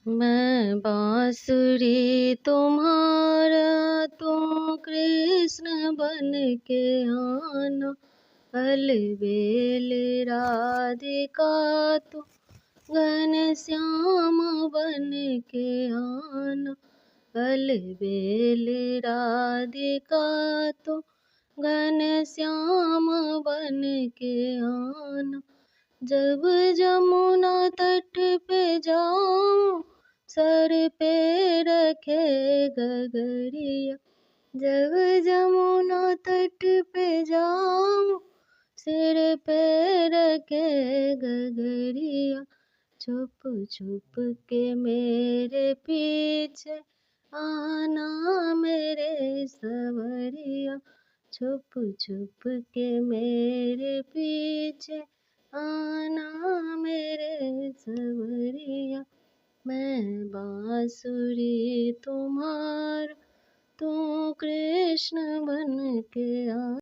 मैं बांसुरी तुम्हारा, तुम कृष्ण बन के आना। अलबेल राधिका तुम घनश्याम बन के आना। अलबेल राधिका तुम घनश्याम बन के आना। जब जमुना तट पे जाऊं, सर पे रखे गगरिया। जब जमुना तट पे जाऊं, सिर पे रखे गगरिया। छुप छुप के मेरे पीछे आना मेरे सवरिया। छुप छुप के मेरे पीछे आना मेरे सवरिया। मैं बांसुरी तुम्हारा, तू कृष्ण बन के आ।